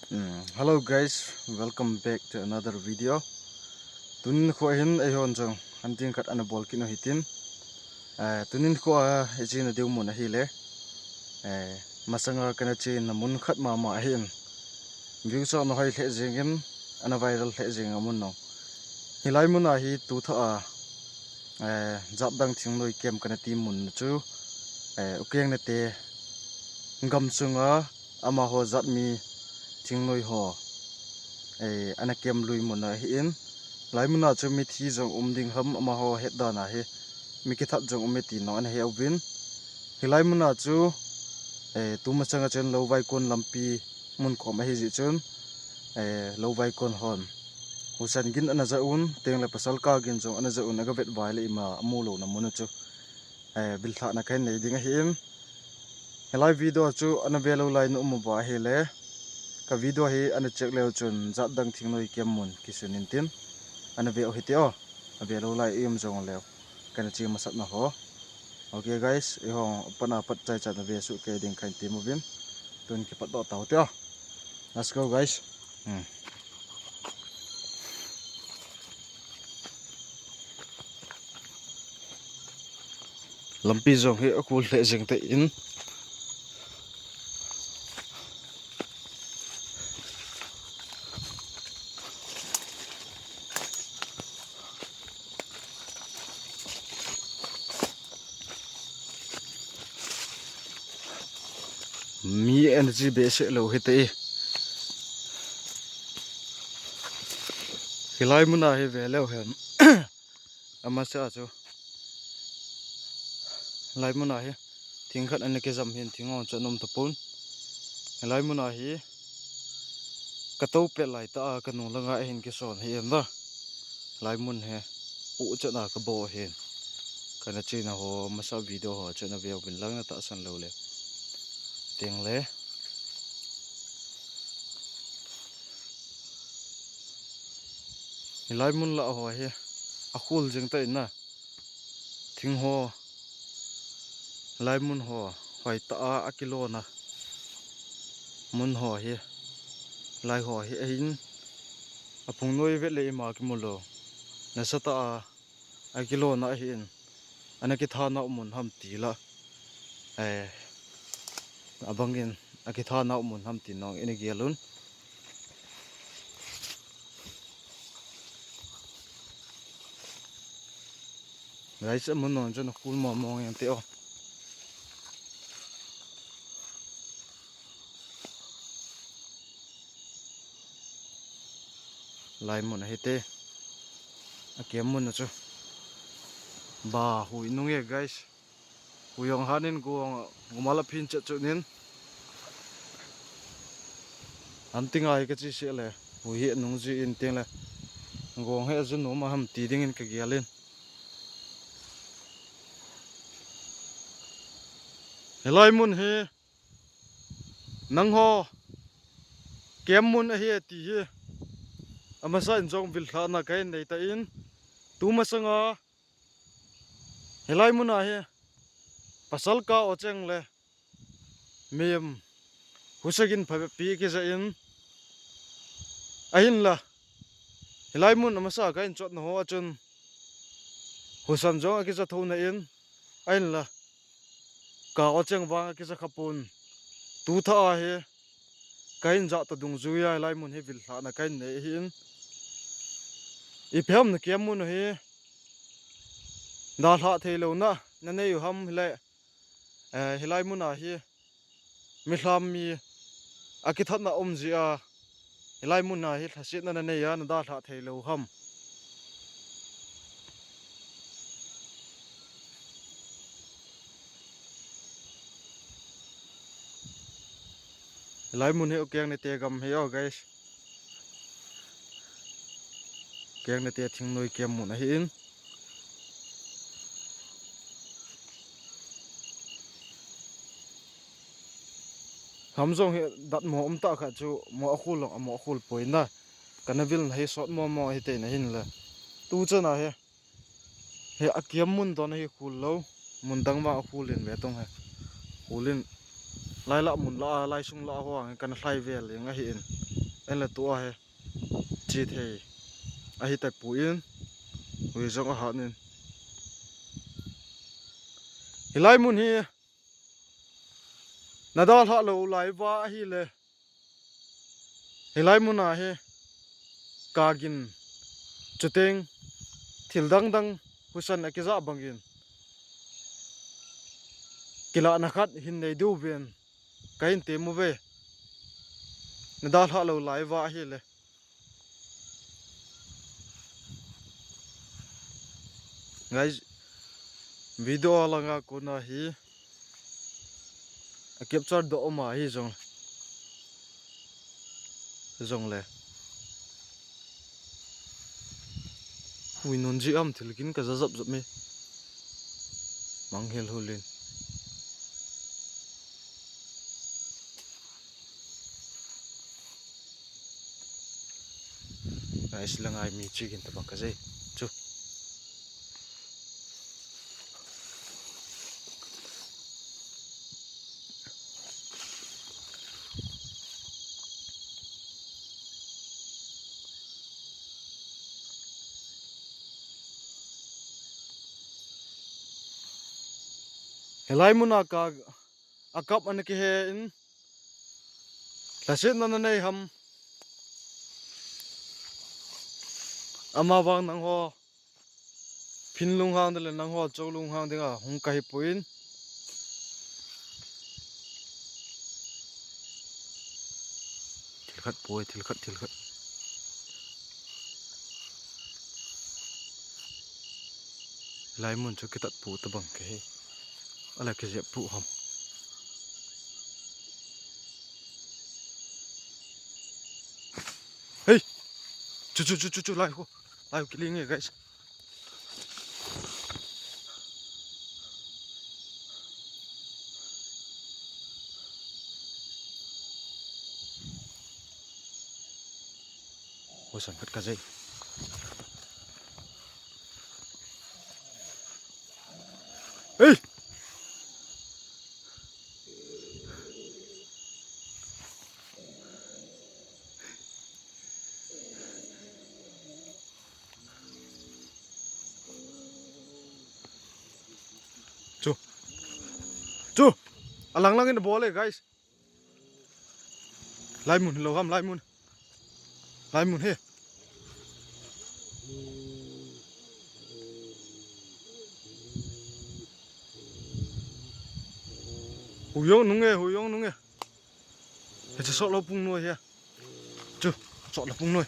Hello guys, welcome back to another video. Tunin ko hin ay hon jong hunting kat ana bol kino hitin. Tunin ko ejin na diu mun hile. Masanga kana chin na mun khat ma hin. View so no hai le jingin ana viral le jing amun no. Hilai mun hi tu tha jab dang thing noi kem kana ti mun chu. Ukeng na te ngam sunga ama ho zat mi thing noi ho. Ana kem lui mun hi in. Lai mun na chu mi thi jong ding ham ama ho het da na hi. Mi ki thap jong ti no an he awin. Hilai mun na chu tu ma changa chen lo vai kon lampi mun ko ma hi ji chun lo vai kon hon. Husan gin ana za un teng la pasal ka gin jong ana za un aga vet vai le ima amulo na mun chu. Bil tha na kain nei ding hi in. Hilai video chu ana velo lai no mu ba hi le. Ka video hi ana check leo chun zat dang thing noi kem mun kisunin tin ana ve o hitio ave lo lai em jong leo kana chi masat na ho. Okay guys, ihong pana pat chai chat na ve su ke ding kain ti movin tun ki pat do taw tio. Let's go guys. Lampi jong hi akul le jeng te in mi energy base lo hite hilai muna hi velo hem ama sa chu lai muna hi thing khat an ke jam hin thingon chanom tapun hilai muna hi kato pe lai ta ka nu langa hin ke son hi em da lai mun he pu chana ka bo hin kana china ho masa video ho chana veo bin lang na ta san lo le teng le hilai mun la ho hi akhul jeng ta na thing ho lai mun ho hoi ta a kilo na mun ho hi lai ho hi hin apung noi vet le ma ki mulo na sata a kilo na hin ana ki tha na mun ham ti la abangin a ki tha na mun ham ti nong ene gelun guys mun non jon khul mo mong yan te o lai mun hete akem mun chu ba hui nung ye guys huyong hanin go ngomala phin cha chu nin anting ai ka chi se le hui he nung ji in teng le ngong he ju no ma ham ti ding in ka gelin helai mun he nang ho kem mun a he ti he amasa jong vil thla na kai nei ta in tu ma sanga helai mun a he pasal ka o cheng le mem husagin pha pi ke za in ahin la helai mun amasa ka in chot na ho chun husan jong ki za thona in ahin la ka o cheng wa ki za khapun tu tha a he kain za ta dung zu ya helai mun he vil thla na kain nei hin I phem na kem mun he da tha thelo na na nei ham le hilai mun a hi mi hlam mi akithat na ji a hilai mun a hi thasit na nei ya na da tha thelo ham hilai mun he okeng ne te gam he o guys keng ne te thing noi kem mun a hi in hamjong he dat mo ta kha chu mo khul poina kanavil he sot mo he te na hin la tu chana he akiem mun don he khul lo mun dang ma khulin ve tong he khulin lai la mun la lai sung la huang kan hlai vel yang a hi in en la tu a he chi thei a hi tai pu in wi zong a ha nin hilai mun hi nadal ha lo lai wa hi le hilai mun a he kagin chuteng thildang dang husan akiza bangin kila nakhat hin nei du ven kain te mu ve nadal ha lo lai wa hi le guys video langa kona hi a capture do ma hi zong le hui non ji am thilkin ka zazap zap me manghel hulin guys langai mi chikin tabang ka zai chu helai muna ka akap an ki he in tlasit na nei ham ama wang nang ho phin lung hang de nang ho chou lung hang dinga hung kai puin thilkhat poi thilkhat lai mun chu kitat pu ta bang ke ala ke je pu ham hey chu lai killing e guys hosan phat ka jai hey chu alang in the ball guys lai mun lo ham lai mun he huyong nung e he cha so lo pung noi he chu so lo pung noi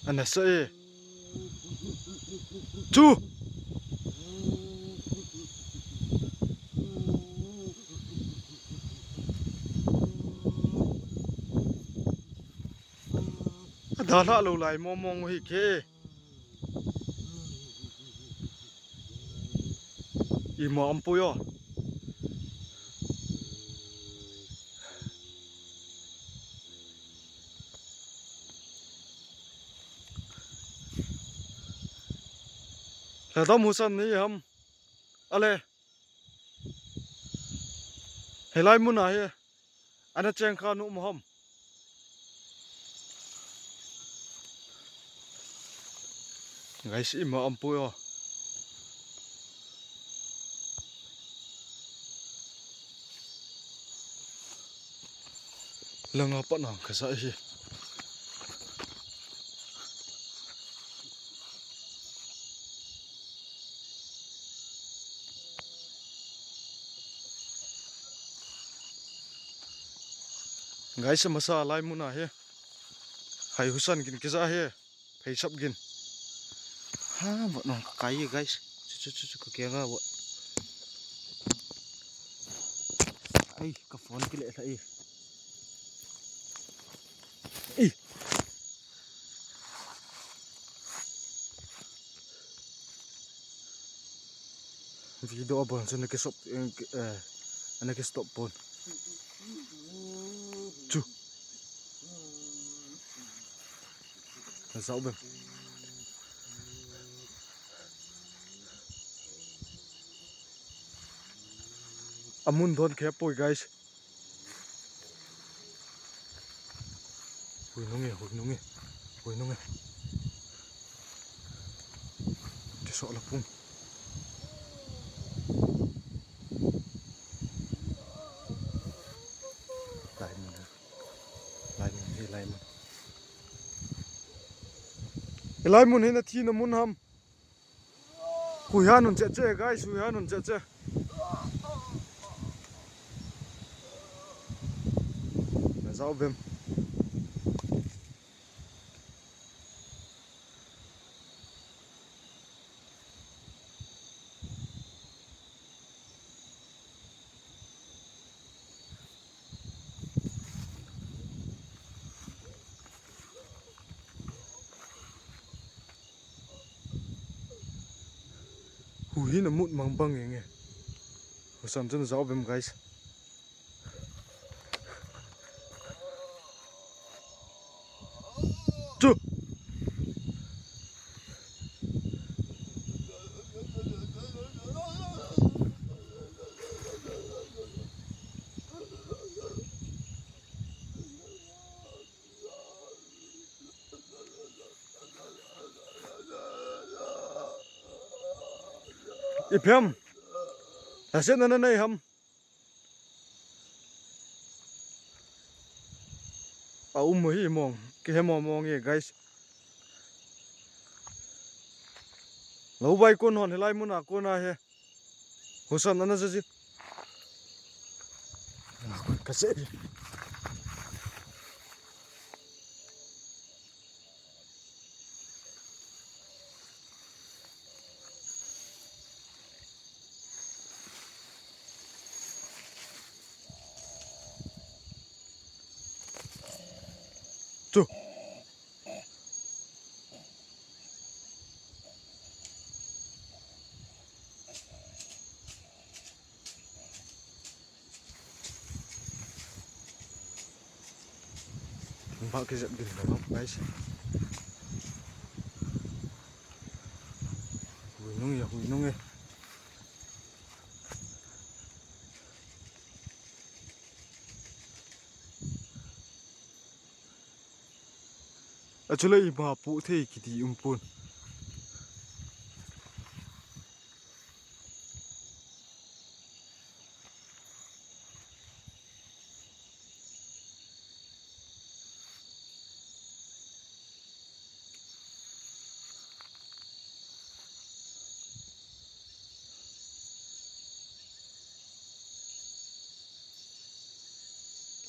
anh sẽ chu đã là lâu lại mong hi ke im am pu yo là tao mua sắm này ham ale helai mun à he anh cheng kha nu mo ham guys im am pu yo langa pa nang ka sa hi guys masa lai mun à he hai husan gin kiza he phei sap gin ha vợ nó cái guys chú kia ra vợ ai cái phone cái lệ thấy ý video bang cho nó cái stop anh cái stop phone chú zau bem amun don ke poi guys hui nunge ti so la pum lai mun hena thi na mun ham hui hanun che guys hui hanun che na zau bem hui na mut mang bang nge hosam chen zau bem guys chu ipem asen na nei ham hi mong ke mong ye guys lo bai kon hon helai mun a kon a he hosan na ji ka se chu ba ke zat bin na guys hui nung ye achule iba pu the ki di umpun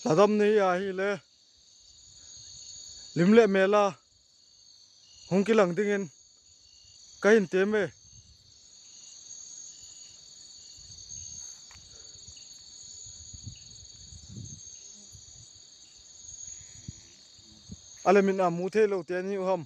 ladam nei a hi le limle mela hong kilang dingin kain teme alamin a mu the lo te ni ham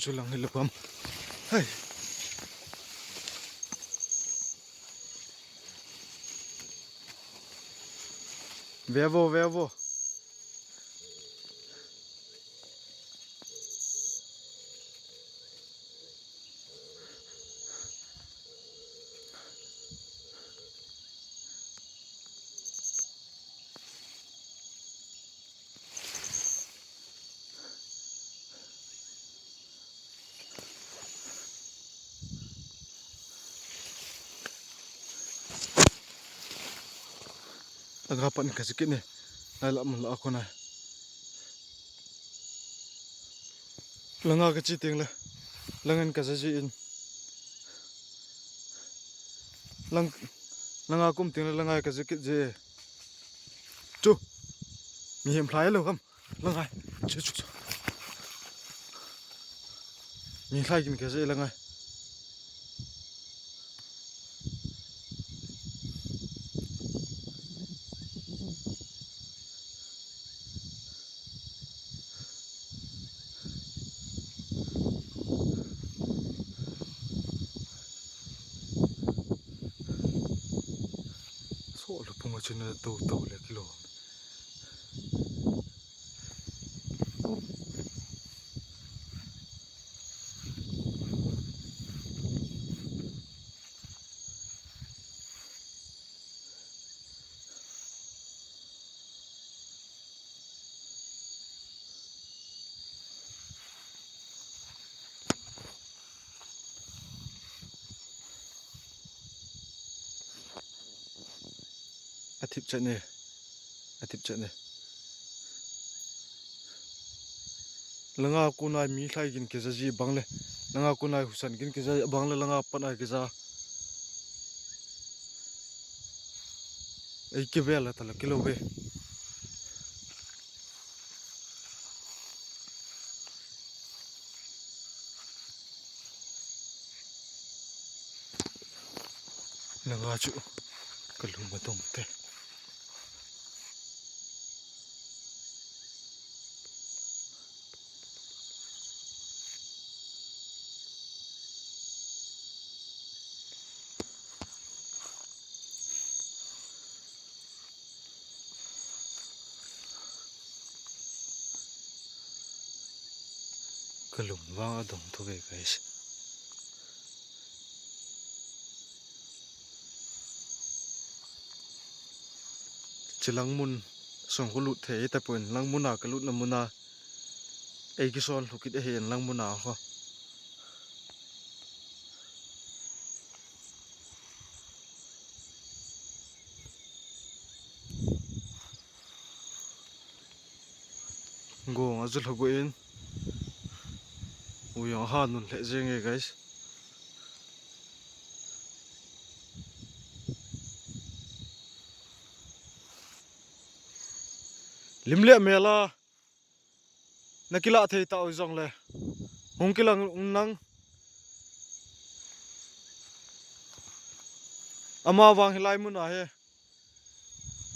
chu lang ni lapam hai vevo agapan ka sikit ni nala mun ako na langa ka chiting la langan ka saji in langa kum ting la langa ka sikit je chu mi hem phlai lo kam langa chu มีใครกินกันซะแล้วไงโซ่ลูกผมมาชนะโตเลยกิโลอาทิตย์จะเนี่ยแล้วงากูนายมีใครกินกิจจีบังเลยแล้วงากูนายหุสันกินกิจบังเลยแล้วงาปนายกิจไอ้กิเวลตะละกิโลเวแล้วงาจุกลุมาตรงเตกลุมว่างตรงทุกเอกส์จะลังมุนส่งกุลุเทแต่ปุ่นลังมุนากลุนมุนาไอ้กิซอนลูกิดเห็นลังมุนาเขาโง่อาจุลหกุอินอุยองฮานุนเละเจงเอกส์ลิมเละเมล่านักกีฬาเทต้าอุจงเลยหงกีฬานังอามาวางหิไลมุนาเฮ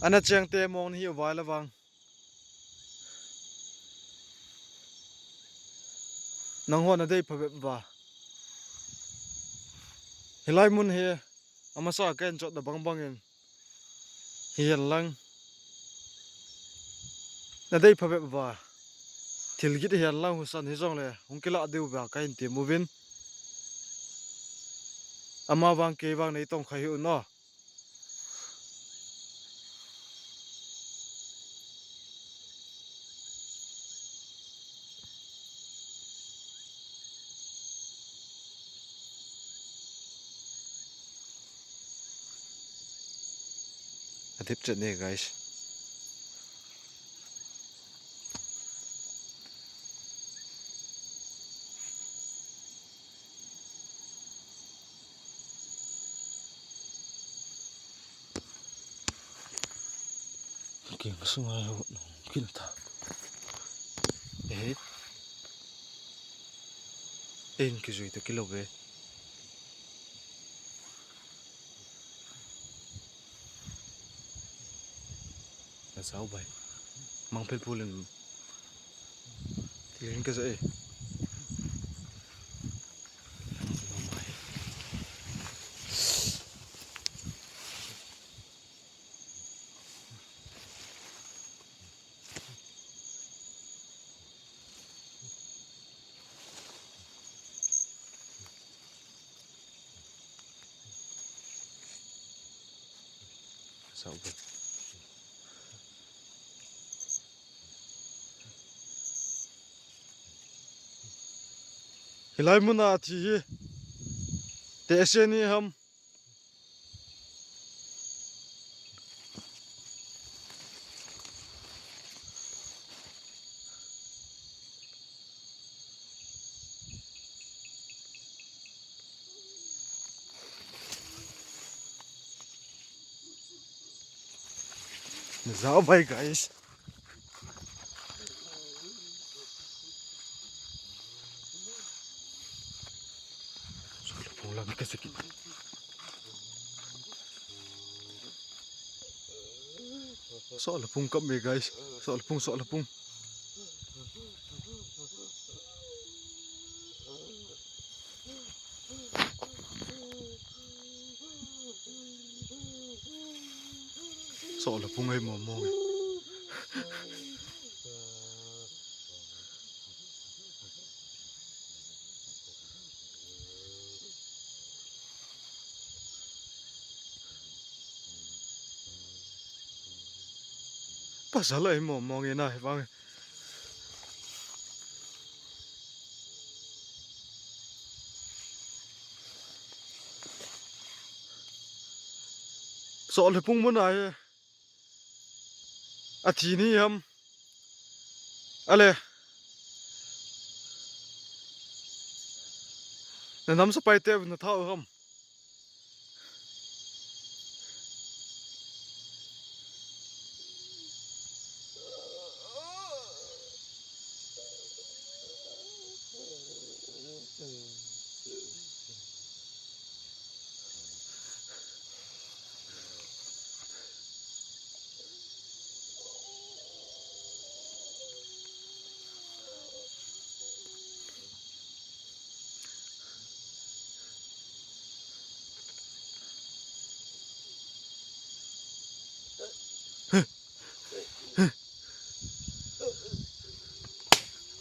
อันนั้นเจียงเตมองนี่ไว้ละวางนังหัวนั่นได้พบว่าหิไลมุนเฮอามาสาแกนจอดบังเงินเฮียนลังนั่นได้พบว่าทิลกิดเฮียนลังหุสันฮิจงเลยหงกีฬาเดียวแบบกันเตียมูวินอามาวางเกวางในตรงขยุนเนาะอาทิตย์จะเนี่ย guys กินสงายหัวน้องกินตาเอ็นกิจุยตะกิโลเวน่าเศร้าไปมังเพลพูเลนที่เห็นก็จะเศร้าไปฮิไลมุนาทีเตะเชนี่ฮัมน่าเศร้าไป guys lang kasakit. Soal pung kami guys. Soal pung. Soal pung ay momong. Pasal ay momong ina bang. Soal pung mo na ay. Ati ni ale. Nanam sa paitev na tao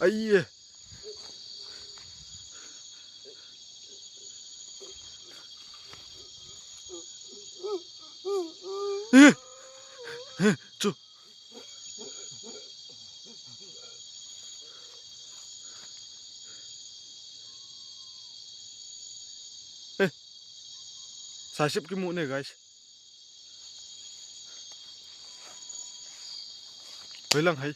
ay. Chu. Sasip ki mu ne guys. Hilang hai.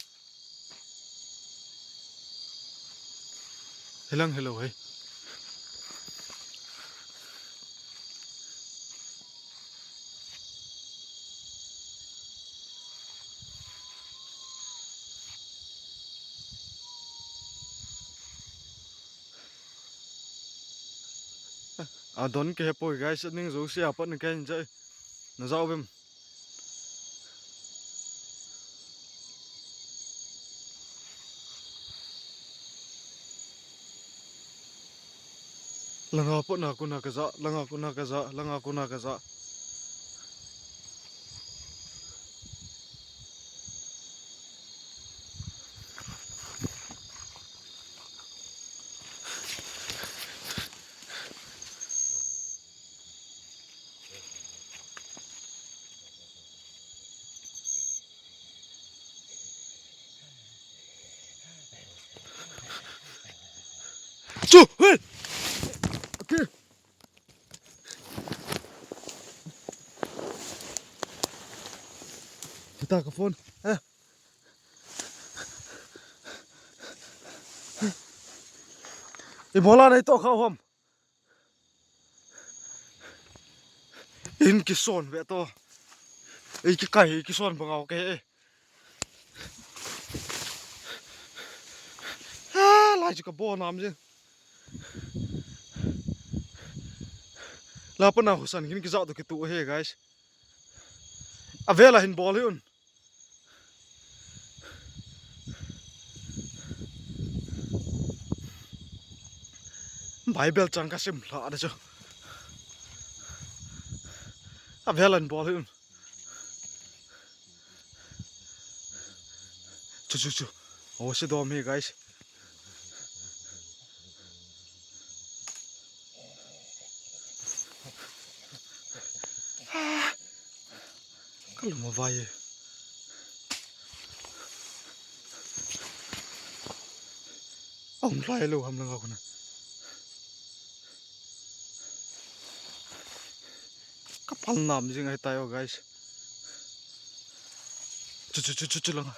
Hilang hello hai. Don ke po guys ning zo sia pa ni kan jai. Na zao bim. Langa po na kuna kaza, langa kuna kaza. Chu, hey. Okay. Kita ke phone. Bola na ito kau in kison ve to. Ki kai kison bangau ke. Lai chu ka bo nam je. La pa na husan kin ki zau to ki tu he guys. Avela hin ball hun. Bible chang ka sim la da chu. Avela hin ball hun. Chu. Oh se dom he guys. Kalau mau vai. Ông lai lu ham lang ako na. Kapal nam jing ay tayo guys. Chu lang.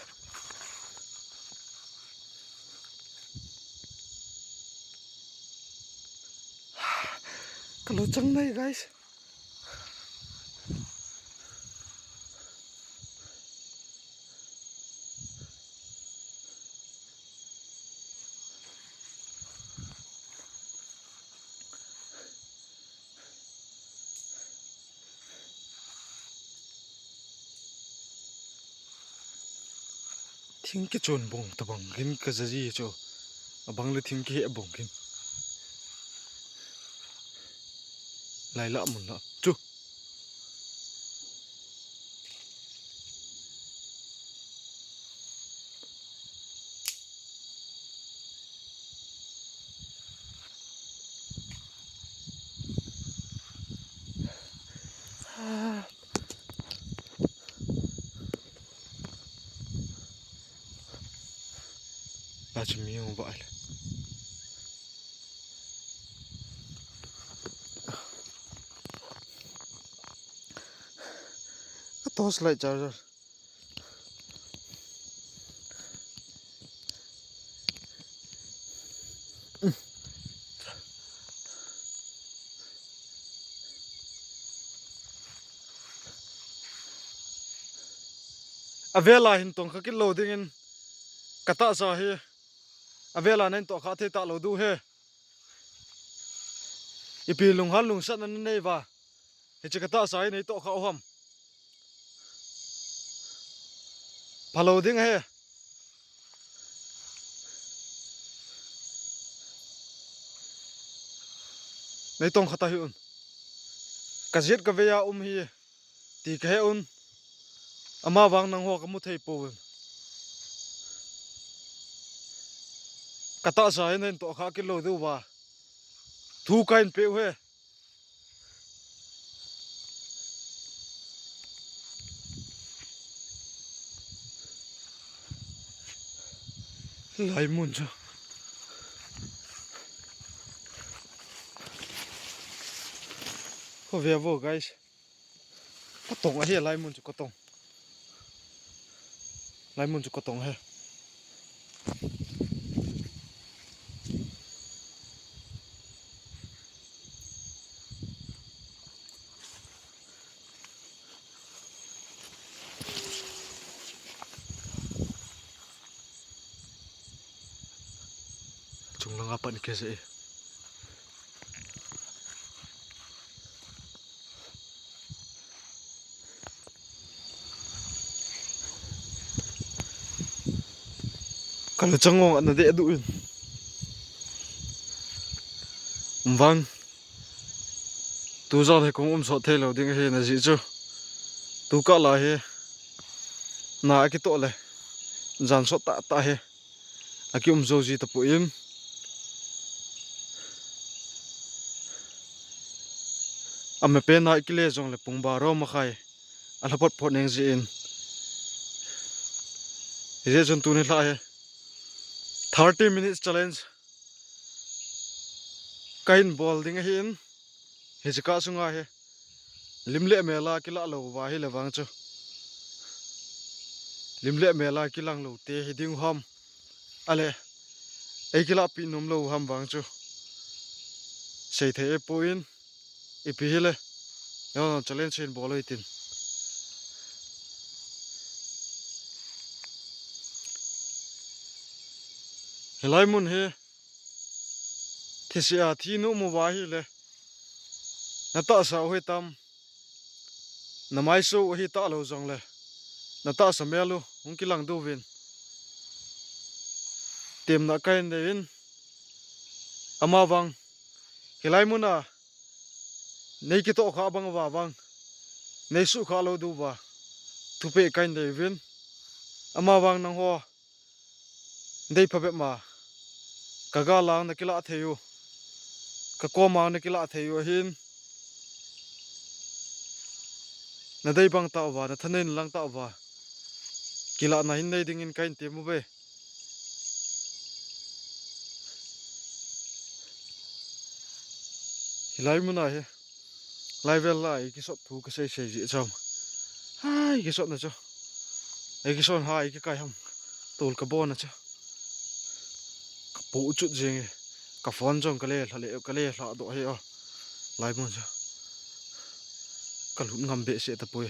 Kalau chang nai guys. ทิ้งแค่จนบงตะบังกินก็จะจีโจบังเลยทิ้งแค่บงกินไล่ละมุนละจุอาจจะมีองค์บ่ายก็ตัวสไลด์จ้าอเวลาเห็นตรงเขากินโลดิ้งกระตาซาเฮอเวลานั้นตัวเขาเทตาโลดูเฮอีปีลุงฮันลุงสันนั่นนี่ว่าเฮจิกระตาซาในตัวเขาหอมพาโลดิ้งเฮในตรงเขาตาหิอุนกระเจ็ดกระเวียฮีตีกระเฮอุนอามาวังนังหัวกมุทัยปูนกระตาสายนั่นตัวข้ากิโลดูว่าทูกันเปรี้ยวเฮไหลมุนจ้ะเขาเวียโว้ไกส์ก็ตรงไอ้เหี้ยไหลมุนจุก็ตรงไหลมุนจุก็ตรงเฮจงลังapa ni kese kalau cengong ana de aduin vang tu za the kong so the lo ding he na ji chu tu ka la he na ki to le jan so ta he aki zo ji ta pu in ame pe na ki le jong le pung ba ro ma khai ala pot pot neng ji in je jon tu ni la he 30 minutes challenge kain ball ding hin he chika sunga he limle mela kila lo wa hi le wang chu limle mela kilang lo te hi ding hom ale ei kila pi nom lo ham wang chu sei the point e pi hele yo challenge in ball itin helai mun he thisia thi nu mu wa hi le na ta sa hoi tam na mai so hi ta lo jong le na ta sa melu ung kilang du win tem na kain de in ama wang helai mun a nei ki to kha bang wa wang nei su kha lo du wa tu pe kain de win ama wang nang ho dei pha be ma kaga lang na kila theyu ka ko ma na kila theyu hin na dei bang ta wa na thanen lang ta wa kila na hin nei ding in kain te mu be hilai mu na he level la ki sot thu ka sei sei ji cham hai ki sot na cho ai ki son hai ki kai ham tol ka bon na cha ka pu chu jing ka phone jong ka le hla do he o lai mu cha ka lu ngam be se ta pui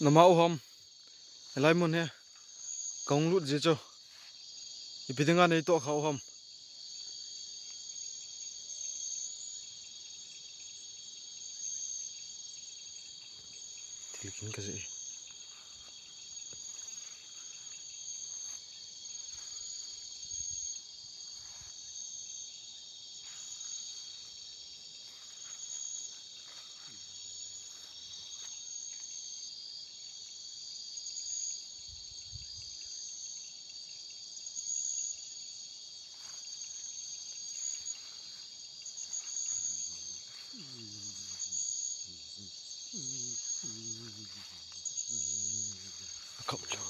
nama uham helai mun he kong lut je cho ipidinga nei to khau ham นก็สิเข้าจอ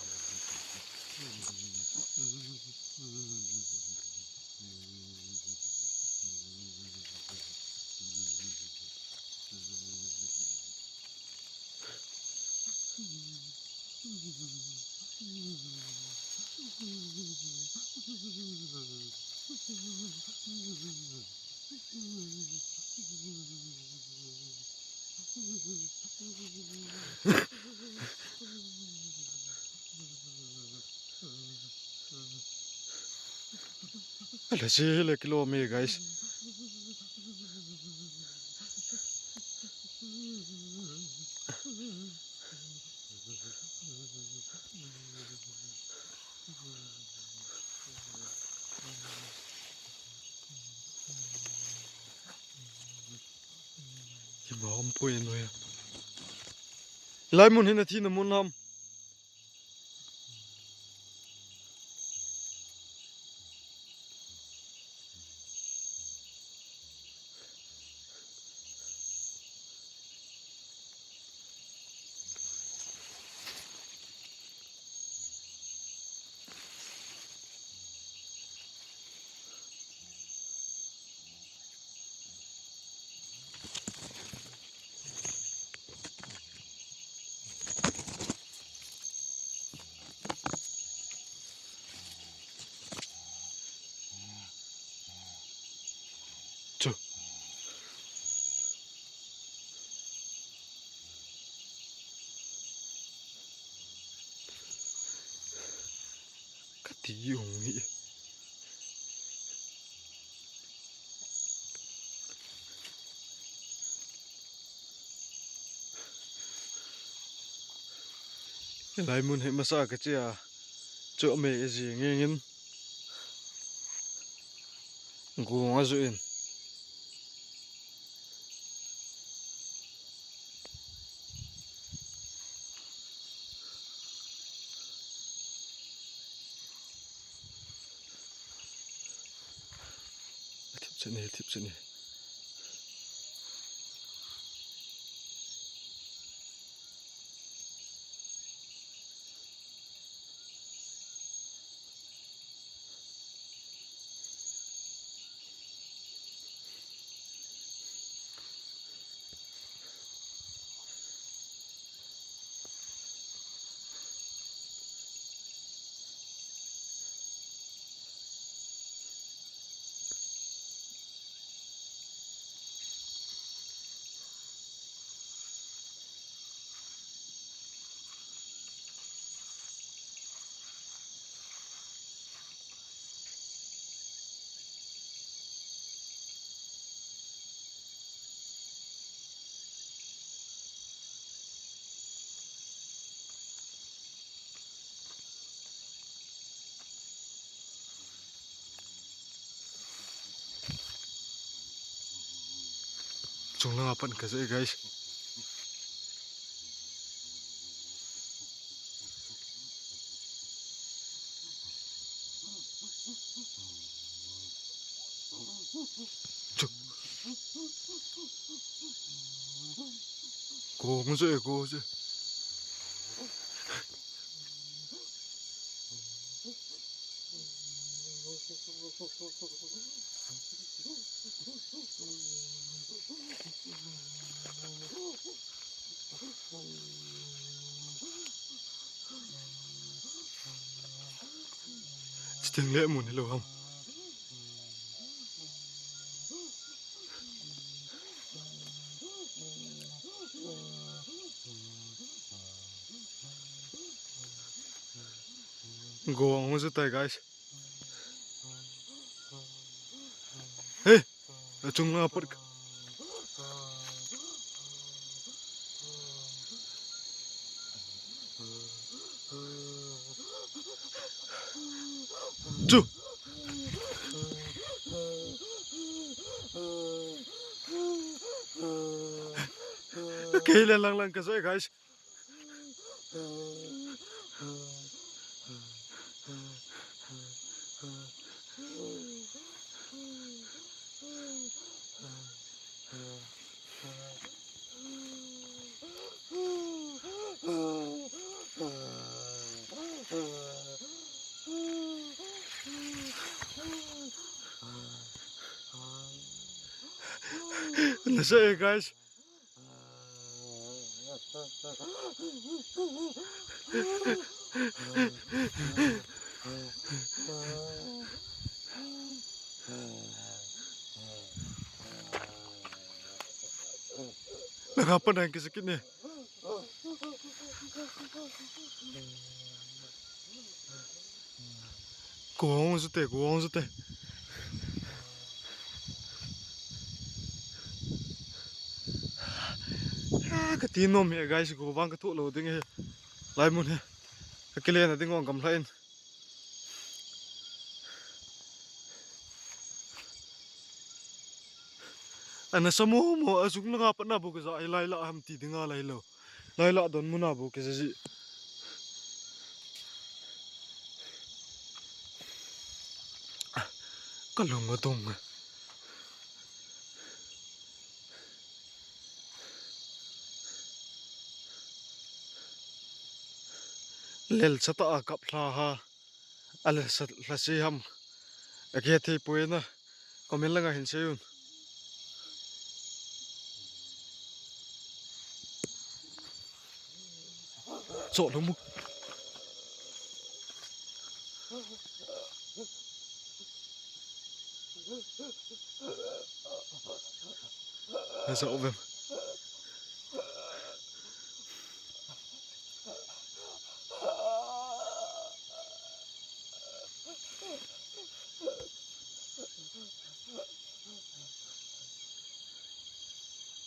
Ala sihile kilometer guys. Imam poin no ya. Lai mun hina thi na mun ham. Kati yungi. Lai mun he masa ka chia cho me ji ngengin ngunga zuin tip sini Chung lang apan kasi guys. Chuk. Go je. Tiếng lẽ muốn hello không? Go on with it, guys. Hey, chung la par. จูOkay, lang kasi guys. Nasa guys. Nagapa na yung kisakit niya. Kuwang sa te. Katinom ya guys, kuwang katuk lo ding he. Lai mun he. Kakilian na ding ngong kamlain. Ana samo mo asuk na kapat na bu kaza ay laila ham ti dinga lailo. Laila don muna bu kaza kalung atong. Lel sata akap laha. Al lasi ham. Akyati puena. Komen lang ahin sayun. So lang mo. Nasa ovem.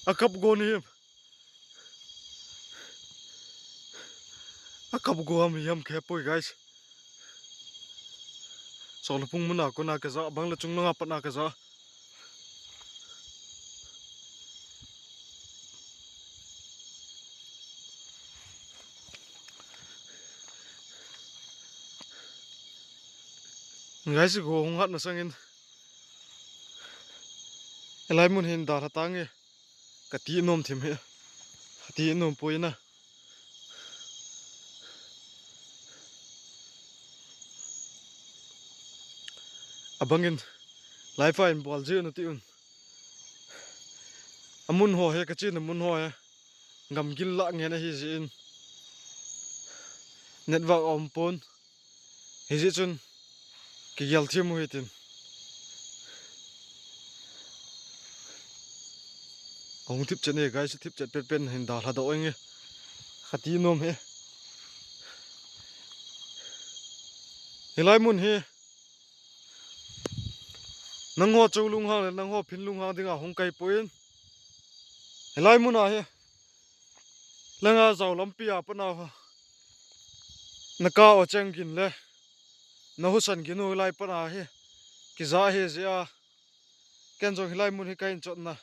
Akap go ni him. Akap go ham yam kepoy guys. So lapung muna ko na kaza bang lachung na ngapat na kaza. Guys go ngat na sangin. Elai mun hin dar hatange. Kati nom thim he. Hati nom poina. Abangin life in bolje na tiun. Amun ho he kachin amun ho he. Ngam gil la nge na hi jin. Network ompon. Hi ji chun ki yal thimu hitin. Ong tip chane guys tip chat pen hin dar hada oinge. Khati nom he. Hilai mun he. Nang ho chulung hang nang ho phinlung hang dinga hong kai poin. Hilai mun a he. Langa zaw lampia pana. Naka o changkin le. Nahusan ginu hilai pana he. Ki za he zia. Ken jong hilai mun he kain chot na.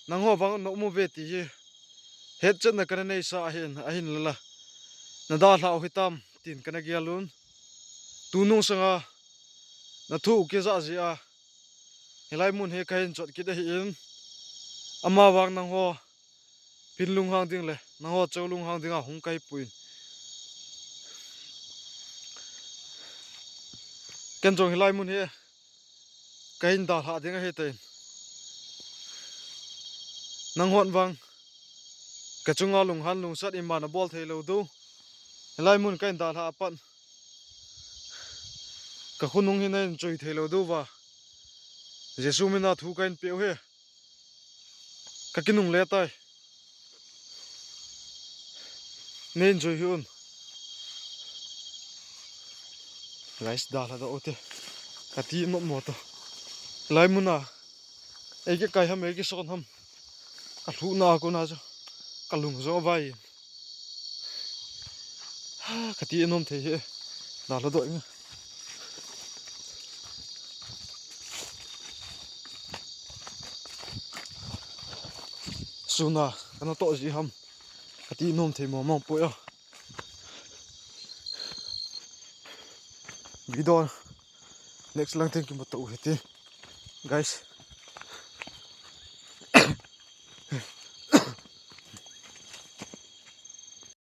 Nang ho bang no mu veti hi het chat na kana nei sa ahin lala na da hlau hitam tin kana gialun tunung sanga na thu ke za zia helai mun he kain chot ki da hi in ama wang nang ho pinlung hang ding le nang ho cholung hang dinga hung kai puin ken jong helai mun he kain da ha dinga he ten nang hon wang kachunga lung han lung sat imana bol thelo du helai mun kain da ha pan ka khunung hinen choi thelo du wa jesu mina thu kain peu he ka kinung le tai nen choi hun guys da la da ote ka ti mo to helai mun a ege kai ham ege son ham ka thu na ko na jo kalung zo vai khati enom the he na lo do suna kana to ji ham ati nom the mo mong po yo video next lang thank you mo to hiti guys